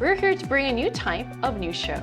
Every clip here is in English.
we're here to bring a new type of news show.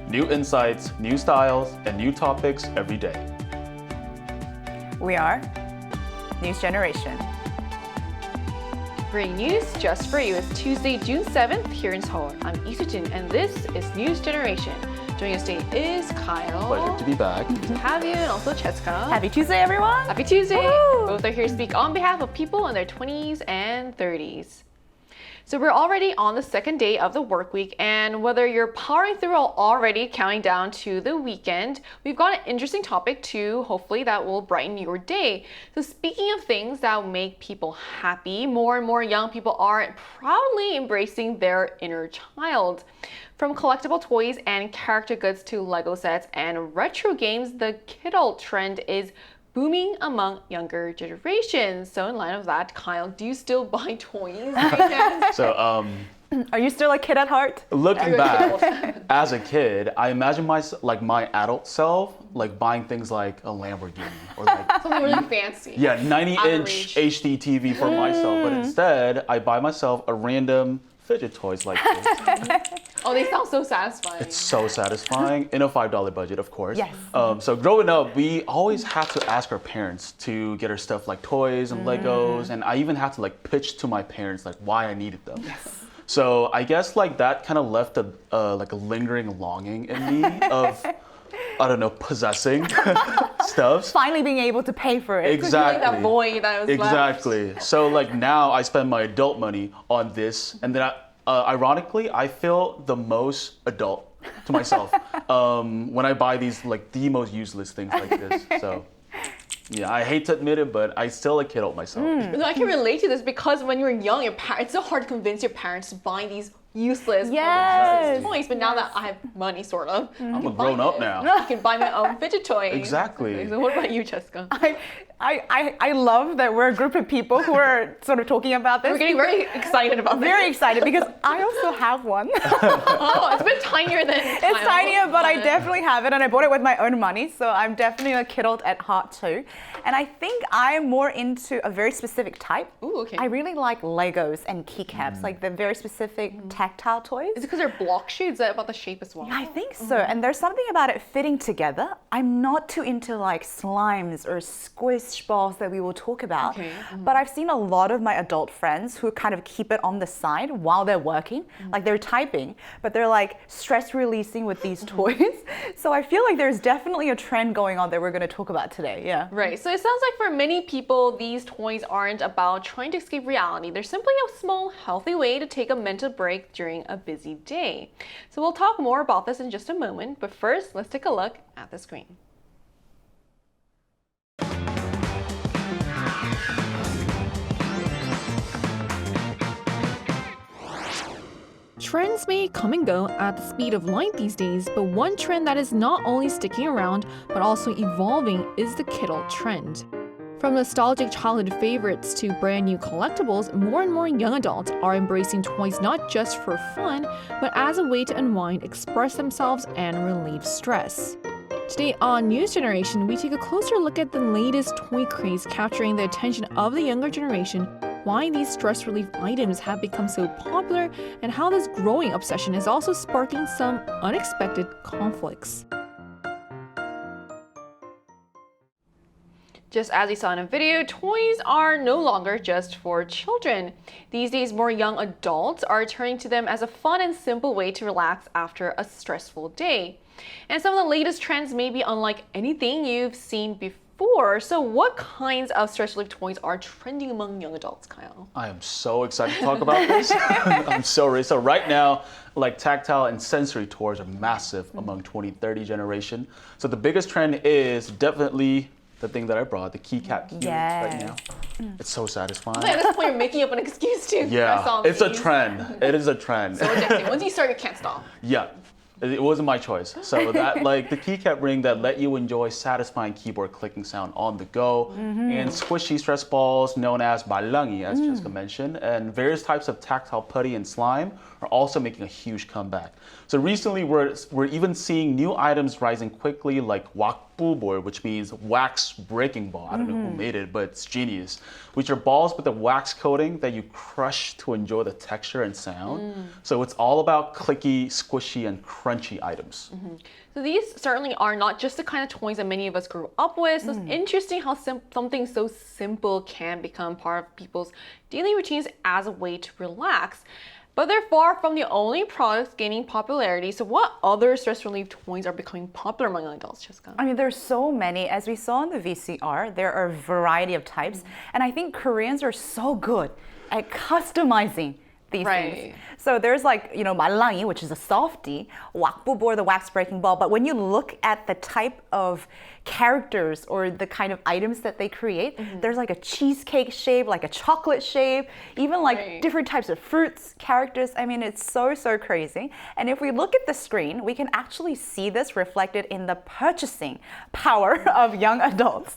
New insights, new styles, and new topics every day. We are News Generation. Bringing news just for you. It's Tuesday, June 7th here in Seoul. I'm Isujin, and this is News Generation. Joining us today is Kyle. Pleasure to be back. Good to have you, and also Cheska. Happy Tuesday, everyone! Happy Tuesday! Woo! Both are here to speak on behalf of people in their 20s and 30s. So we're already on the second day of the work week, and whether you're powering through or already counting down to the weekend, we've got an interesting topic too, hopefully that will brighten your day. So speaking of things that will make people happy, more and more young people are proudly embracing their inner child. From collectible toys and character goods to Lego sets and retro games, the kidult trend is booming among younger generations. So in light of that, Kyle, do you still buy toys? So, Are you still a kid at heart? looking back, as a kid, I imagine my adult self buying things like a Lamborghini or Something really fancy. 90-inch HD TV for myself. But instead, I buy myself a random fidget toys like this. Oh, they sound so satisfying. It's so satisfying in a $5 budget, of course. Yes. So growing up, we always had to ask our parents to get our stuff like toys and Legos, and I even had to pitch to my parents why I needed them. Yes. So I guess that kind of left a lingering longing in me of, I don't know, possessing stuff. Finally being able to pay for it. Exactly. That void that was Exactly. So now I spend my adult money on this, and then ironically, I feel the most adult to myself when I buy these the most useless things like this. So yeah, I hate to admit it, but I still kidult myself. No, I can relate to this because when you're young, it's so hard to convince your parents to buy these useless toys. But now that I have money, sort of, I'm a grown up now. I can buy my own fidget toys. Exactly. So what about you, Cheska? I love that we're a group of people who are sort of talking about this. We're getting very excited about this. Very excited because I also have one. Oh, it's a bit tinier than It's tinier, but I definitely have it, and I bought it with my own money, so I'm definitely a kidult at heart too. And I think I'm more into a very specific type. Ooh, okay. I really like Legos and keycaps, the very specific tactile toys. Is it because they're block shapes? Is that about the shape as well? I think so, and there's something about it fitting together. I'm not too into slimes or squish balls that we will talk about, but I've seen a lot of my adult friends who kind of keep it on the side while they're working, they're typing, but they're stress releasing with these toys. So I feel there's definitely a trend going on that we're going to talk about today. Yeah. Right. So it sounds like for many people, these toys aren't about trying to escape reality. They're simply a small, healthy way to take a mental break during a busy day. So we'll talk more about this in just a moment, but first, let's take a look at the screen. Trends may come and go at the speed of light these days, but one trend that is not only sticking around, but also evolving is the kidult trend. From nostalgic childhood favorites to brand new collectibles, more and more young adults are embracing toys not just for fun, but as a way to unwind, express themselves, and relieve stress. Today on News Generation, we take a closer look at the latest toy craze capturing the attention of the younger generation, why these stress relief items have become so popular, and how this growing obsession is also sparking some unexpected conflicts. Just as you saw in a video, toys are no longer just for children. These days, more young adults are turning to them as a fun and simple way to relax after a stressful day. And some of the latest trends may be unlike anything you've seen before. So what kinds of stress relief toys are trending among young adults, Kyle? I am so excited to talk about this. I'm so ready. So right now, tactile and sensory toys are massive among 20-30 generation. So the biggest trend is definitely the thing that I brought, the keycap cube right now. It's so satisfying. At this point, you're making up an excuse to press Yeah, on it's a these. trend. It is a trend. So addicting. Once you start, you can't stop. Yeah. It wasn't my choice. So that like the keycap ring that let you enjoy satisfying keyboard clicking sound on the go, and squishy stress balls known as 말랑이, as Jessica mentioned, and various types of tactile putty and slime are also making a huge comeback. So recently we're even seeing new items rising quickly like wakbu board, which means wax breaking ball. I don't know who made it, but it's genius. Which are balls with a wax coating that you crush to enjoy the texture and sound. So it's all about clicky, squishy, and crunchy items. So these certainly are not just the kind of toys that many of us grew up with. So it's interesting how something so simple can become part of people's daily routines as a way to relax. But they're far from the only products gaining popularity. So what other stress relief toys are becoming popular among adults, Jessica? I mean, there's so many. As we saw in the VCR, there are a variety of types. And I think Koreans are so good at customizing these things. So there's like, 말랑이, which is a softie, wakbu board, the wax breaking ball. But when you look at the type of characters or the kind of items that they create, there's like a cheesecake shape, like a chocolate shape, even like different types of fruits, characters. I mean, it's so crazy. And if we look at the screen, we can actually see this reflected in the purchasing power of young adults.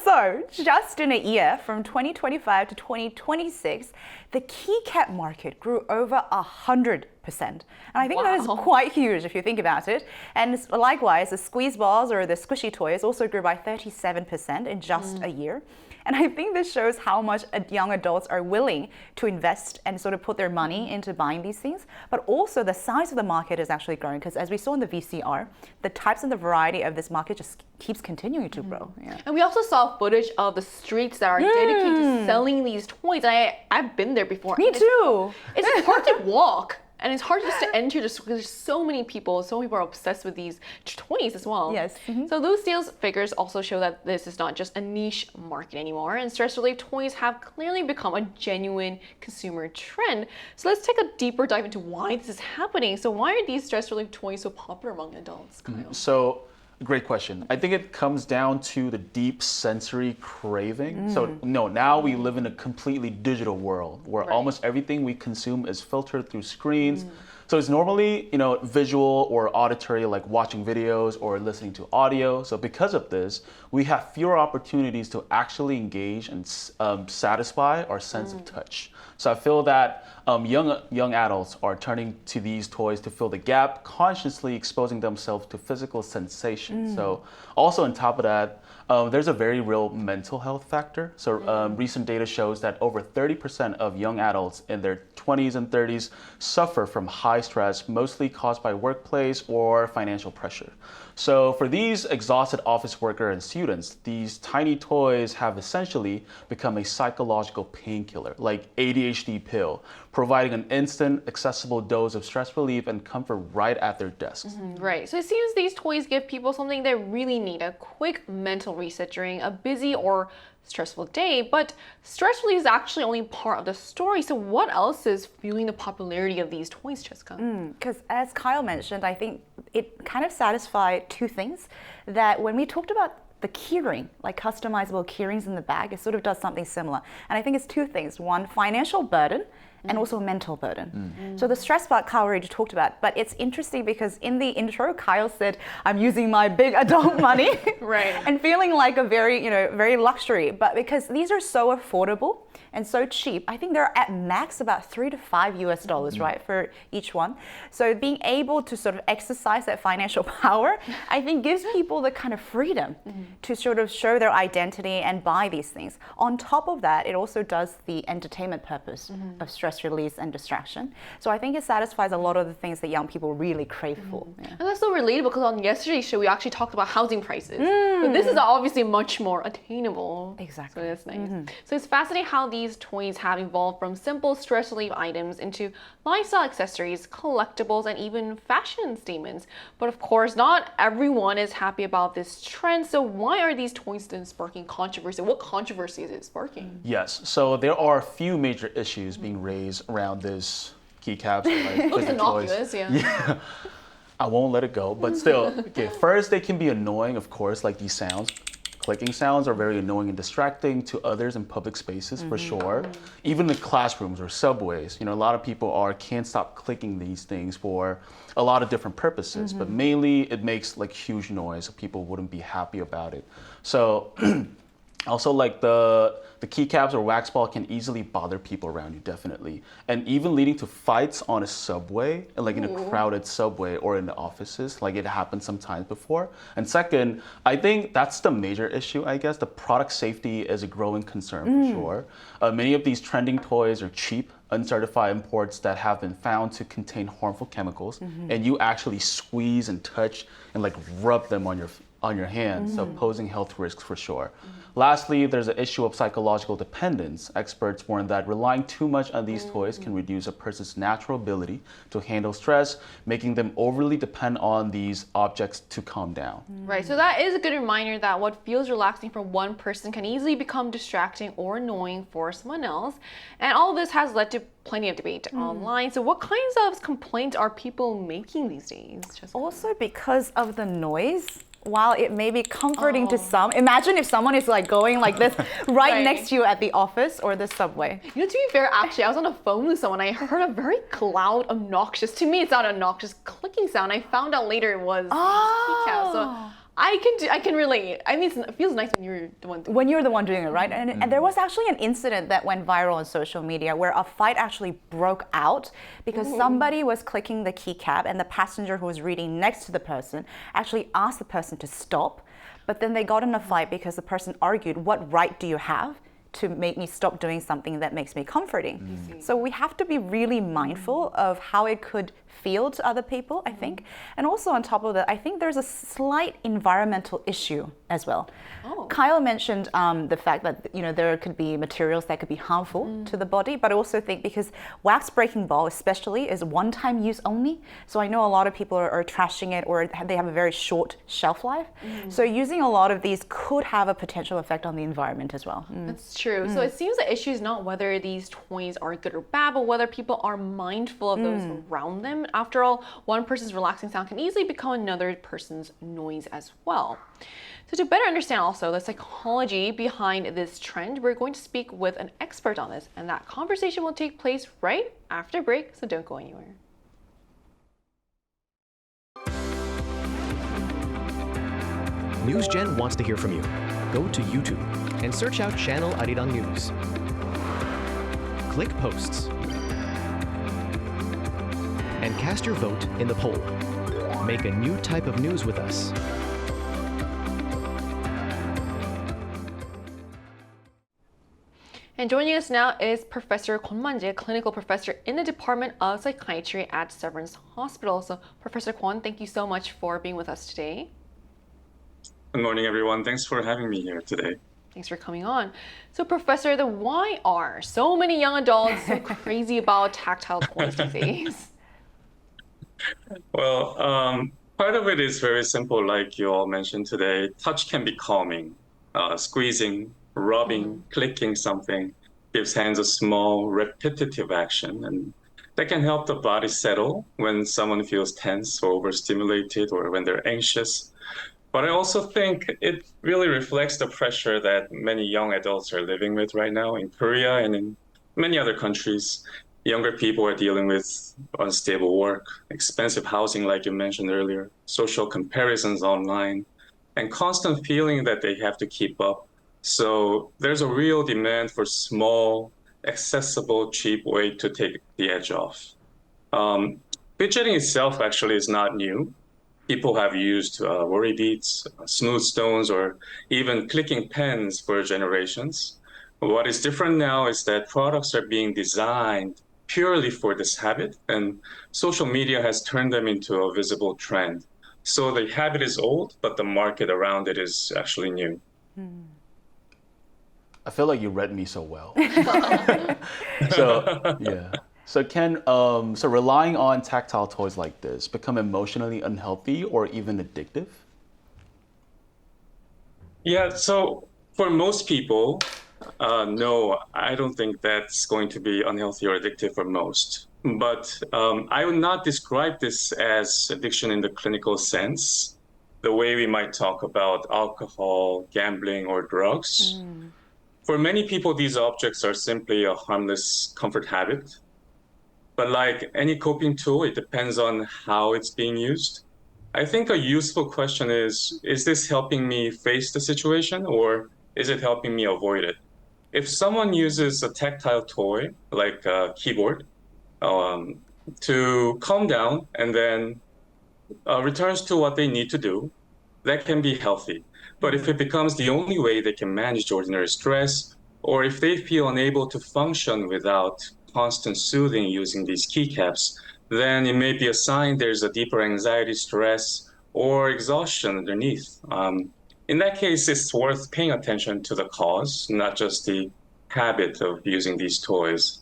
So just in a year, from 2025 to 2026, the keycap market grew over 100%. And I think that is quite huge if you think about it. And likewise, the squeeze balls or the squishy toys also grew by 37% in just a year. And I think this shows how much young adults are willing to invest and sort of put their money into buying these things. But also the size of the market is actually growing because as we saw in the VCR, the types and the variety of this market just keeps continuing to grow. Yeah. And we also saw footage of the streets that are dedicated to selling these toys. I've been there before. Me too. It's hard to walk. And it's hard just to enter just because there's so many people are obsessed with these toys as well. Yes. So those sales figures also show that this is not just a niche market anymore, and stress relief toys have clearly become a genuine consumer trend. So let's take a deeper dive into why this is happening. So why are these stress relief toys so popular among adults, Kyle? So, great question. I think it comes down to the deep sensory craving. So now we live in a completely digital world where almost everything we consume is filtered through screens. So it's normally, visual or auditory, like watching videos or listening to audio. So because of this, we have fewer opportunities to actually engage and satisfy our sense of touch. So I feel that young adults are turning to these toys to fill the gap, consciously exposing themselves to physical sensation. So also on top of that, there's a very real mental health factor. So recent data shows that over 30% of young adults in their 20s and 30s suffer from high stress, mostly caused by workplace or financial pressure. So for these exhausted office workers and students, these tiny toys have essentially become a psychological painkiller, like ADHD pill, providing an instant, accessible dose of stress relief and comfort right at their desks. Right. So it seems these toys give people something they really need, a quick mental reset during a busy or stressful day. But stress relief is actually only part of the story. So what else is fueling the popularity of these toys, Jessica? Because as Kyle mentioned, I think it kind of satisfied two things. That when we talked about the keyring, like customizable keyrings in the bag, it sort of does something similar. And I think it's two things. One, financial burden, and also mental burden. So the stress part Kyle already talked about, but it's interesting because in the intro, Kyle said, I'm using my big adult money and feeling like a very luxury. But because these are so affordable and so cheap, I think they're at max about $3 to $5 US, right, for each one. So being able to sort of exercise that financial power, I think gives people the kind of freedom to sort of show their identity and buy these things. On top of that, it also does the entertainment purpose of stress release and distraction. So I think it satisfies a lot of the things that young people really crave for. Yeah. And that's so relatable because on yesterday's show, we actually talked about housing prices. But this is obviously much more attainable. Exactly. So that's nice. So it's fascinating how these toys have evolved from simple stress relief items into lifestyle accessories, collectibles, and even fashion statements. But of course, not everyone is happy about this trend. So why are these toys then sparking controversy? What controversy is it sparking? Yes, so there are a few major issues being raised around this keycaps. Like, Looks innocuous, yeah. I won't let it go, but still, okay, first they can be annoying, of course, like these sounds. clicking sounds are very annoying and distracting to others in public spaces for sure. Even in classrooms or subways, a lot of people can't stop clicking these things for a lot of different purposes, but mainly it makes like huge noise, so people wouldn't be happy about it. So also, like the keycaps or wax ball can easily bother people around you, definitely, and even leading to fights on a subway, like in a crowded subway or in the offices, like it happened sometimes before. And second, I think that's the major issue. I guess the product safety is a growing concern for sure. Many of these trending toys are cheap, uncertified imports that have been found to contain harmful chemicals, and you actually squeeze and touch and like rub them on your hands, so posing health risks for sure. Lastly, there's an issue of psychological dependence. Experts warn that relying too much on these toys can reduce a person's natural ability to handle stress, making them overly depend on these objects to calm down. Right, so that is a good reminder that what feels relaxing for one person can easily become distracting or annoying for someone else. And all of this has led to plenty of debate online. So what kinds of complaints are people making these days? Also because of the noise. While it may be comforting to some, imagine if someone is like going like this right next to you at the office or the subway. To be fair, actually, I was on the phone with someone. I heard a very loud, obnoxious, to me it's not obnoxious, clicking sound. I found out later it was keycap. So I can relate. I mean, it feels nice when you're the one. When you're the one doing it, right? And there was actually an incident that went viral on social media where a fight actually broke out because somebody was clicking the keycap and the passenger who was reading next to the person actually asked the person to stop. But then they got in a fight because the person argued, "What right do you have to make me stop doing something that makes me comforting?" So we have to be really mindful of how it could feel to other people, I think. And also on top of that, I think there's a slight environmental issue as well. Kyle mentioned the fact that there could be materials that could be harmful to the body, but I also think because wax breaking ball especially is one-time use only, so I know a lot of people are trashing it or they have a very short shelf life. So using a lot of these could have a potential effect on the environment as well. That's true. So it seems the issue is not whether these toys are good or bad, but whether people are mindful of those around them. After all, one person's relaxing sound can easily become another person's noise as well. So to better understand also the psychology behind this trend, we're going to speak with an expert on this, and that conversation will take place right after break, so don't go anywhere. NewsGen wants to hear from you. Go to YouTube and search out channel Arirang News. Click Posts and cast your vote in the poll. Make a new type of news with us. And joining us now is Professor Kwon Man-jae, clinical professor in the Department of Psychiatry at Severance Hospital. So Professor Kwon, thank you so much for being with us today. Good morning, everyone. Thanks for having me here today. Thanks for coming on. So Professor, why are so many young adults so crazy about tactile toys these days? Well, part of it is very simple, like you all mentioned today. Touch can be calming. Squeezing, rubbing, clicking something gives hands a small, repetitive action, and that can help the body settle when someone feels tense or overstimulated or when they're anxious. But I also think it really reflects the pressure that many young adults are living with right now in Korea and in many other countries. Younger people are dealing with unstable work, expensive housing, like you mentioned earlier, social comparisons online, and constant feeling that they have to keep up. So there's a real demand for small, accessible, cheap way to take the edge off. Fidgeting itself actually is not new. People have used worry beads, smooth stones, or even clicking pens for generations. What is different now is that products are being designed purely for this habit, and social media has turned them into a visible trend. So the habit is old, but the market around it is actually new. I feel like you read me so well. So, yeah. So so relying on tactile toys like this become emotionally unhealthy or even addictive? Yeah, so for most people, no, I don't think that's going to be unhealthy or addictive for most. But I would not describe this as addiction in the clinical sense. the way we might talk about alcohol, gambling, or drugs. For many people, these objects are simply a harmless comfort habit. But like any coping tool, it depends on how it's being used. I think a useful question is this helping me face the situation or is it helping me avoid it? If someone uses a tactile toy like a keyboard to calm down and then returns to what they need to do, that can be healthy. But if it becomes the only way they can manage ordinary stress, or if they feel unable to function without constant soothing using these keycaps, then it may be a sign there's a deeper anxiety, stress, or exhaustion underneath. In that case, it's worth paying attention to the cause, not just the habit of using these toys.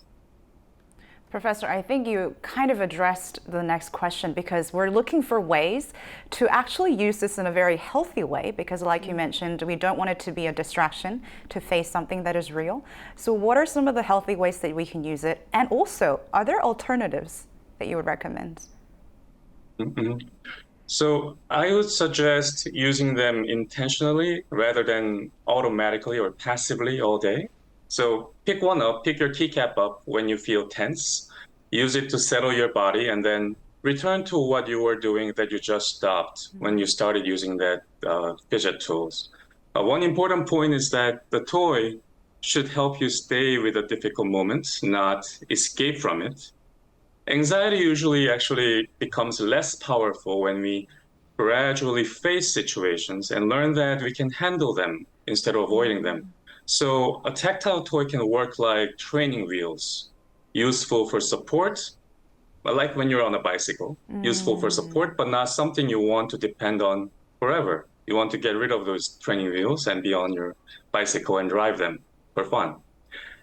Professor, I think you kind of addressed the next question because we're looking for ways to actually use this in a very healthy way because like you mentioned, we don't want it to be a distraction to face something that is real. So what are some of the healthy ways that we can use it? And also, are there alternatives that you would recommend? So I would suggest using them intentionally rather than automatically or passively all day. So pick one up, pick your keycap up when you feel tense, use it to settle your body, and then return to what you were doing that you just stopped when you started using that fidget tools. One important point is that the toy should help you stay with a difficult moment, not escape from it. Anxiety usually actually becomes less powerful when we gradually face situations and learn that we can handle them instead of avoiding them. So a tactile toy can work like training wheels, useful for support, but like when you're on a bicycle, useful for support, but not something you want to depend on forever. You want to get rid of those training wheels and be on your bicycle and drive them for fun.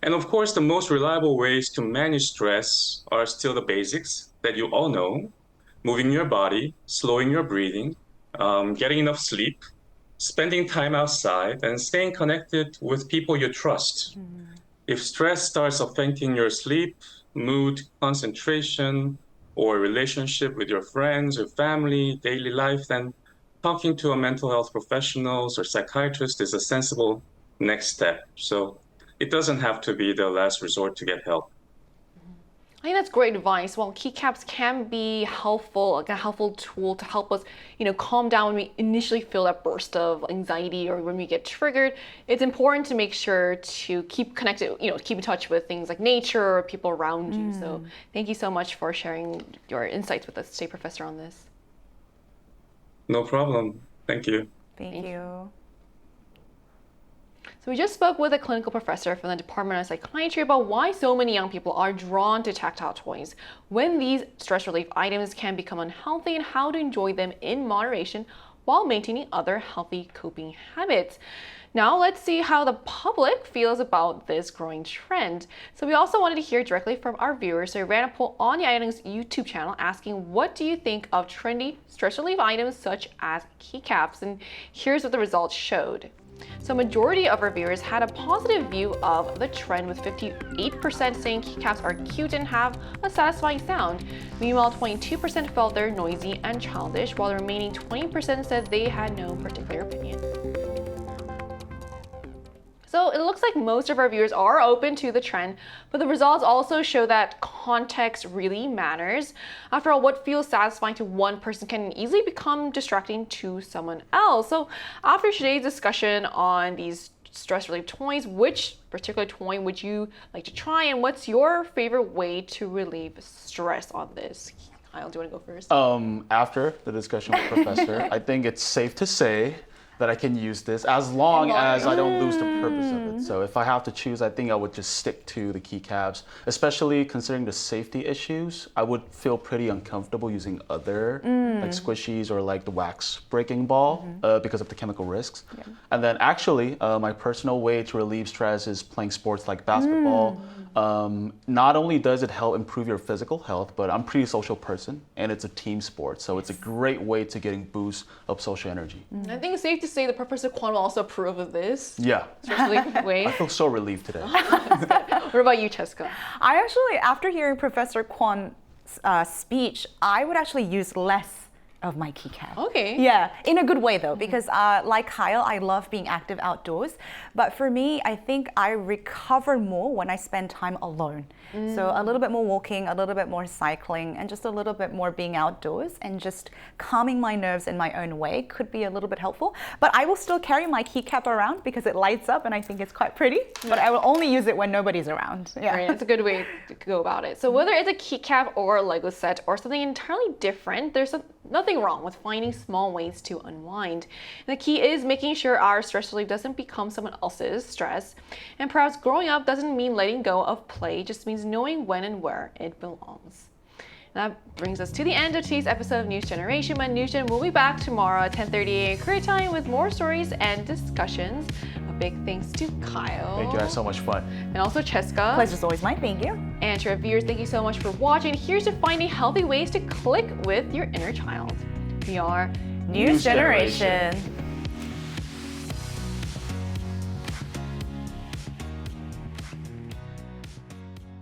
And of course, the most reliable ways to manage stress are still the basics that you all know: moving your body, slowing your breathing, getting enough sleep, spending time outside, and staying connected with people you trust. If stress starts affecting your sleep, mood, concentration, or relationship with your friends or family, daily life, then talking to a mental health professional or psychiatrist is a sensible next step. So it doesn't have to be the last resort to get help. I think that's great advice. While keycaps can be helpful, like a helpful tool to help us, calm down when we initially feel that burst of anxiety or when we get triggered, it's important to make sure to keep connected, keep in touch with things like nature or people around you. So thank you so much for sharing your insights with us today, Professor, on this. No problem. Thank you. Thank you. So we just spoke with a clinical professor from the Department of Psychiatry about why so many young people are drawn to tactile toys, when these stress relief items can become unhealthy, and how to enjoy them in moderation while maintaining other healthy coping habits. Now let's see how the public feels about this growing trend. So we also wanted to hear directly from our viewers. So we ran a poll on the Arirang's YouTube channel asking, what do you think of trendy stress relief items such as keycaps? And here's what the results showed. So majority of our viewers had a positive view of the trend, with 58% saying keycaps are cute and have a satisfying sound. Meanwhile, 22% felt they're noisy and childish, while the remaining 20% said they had no particular opinion. So it looks like most of our viewers are open to the trend, but the results also show that context really matters. After all, what feels satisfying to one person can easily become distracting to someone else. So after today's discussion on these stress relief toys, which particular toy would you like to try, and what's your favorite way to relieve stress on this? Kyle, do you want to go first? After the discussion with Professor, I think it's safe to say that I can use this as long as I don't lose the purpose of it. So if I have to choose, I think I would just stick to the keycaps, especially considering the safety issues. I would feel pretty uncomfortable using other like squishies or like the wax breaking ball because of the chemical risks. Yeah. And then actually, my personal way to relieve stress is playing sports like basketball. Not only does it help improve your physical health, but I'm a pretty social person and it's a team sport. So it's a great way to getting boost of social energy. I think it's safe to say that Professor Kwon will also approve of this. Yeah. Especially way. I feel so relieved today. What about you, Cheska? I actually, after hearing Professor Kwon's speech, I would actually use less of my keycap. Okay. Yeah, in a good way though, because like Kyle, I love being active outdoors. But for me, I think I recover more when I spend time alone. So a little bit more walking, a little bit more cycling, and just a little bit more being outdoors and just calming my nerves in my own way could be a little bit helpful. But I will still carry my keycap around because it lights up and I think it's quite pretty. But I will only use it when nobody's around. Yeah. Right, that's a good way to go about it. So whether it's a keycap or a Lego set or something entirely different, there's nothing wrong with finding small ways to unwind. And the key is making sure our stress relief doesn't become someone else's stress. And perhaps growing up doesn't mean letting go of play, just means knowing when and where it belongs. That brings us to the end of today's episode of News Generation. My News Gen will be back tomorrow at 10:30 a.m. Korea time with more stories and discussions. A big thanks to Kyle. Thank you, I had so much fun. And also Cheska. Pleasure's always mine, thank you. And to our viewers, thank you so much for watching. Here's to finding healthy ways to click with your inner child. We are News Generation.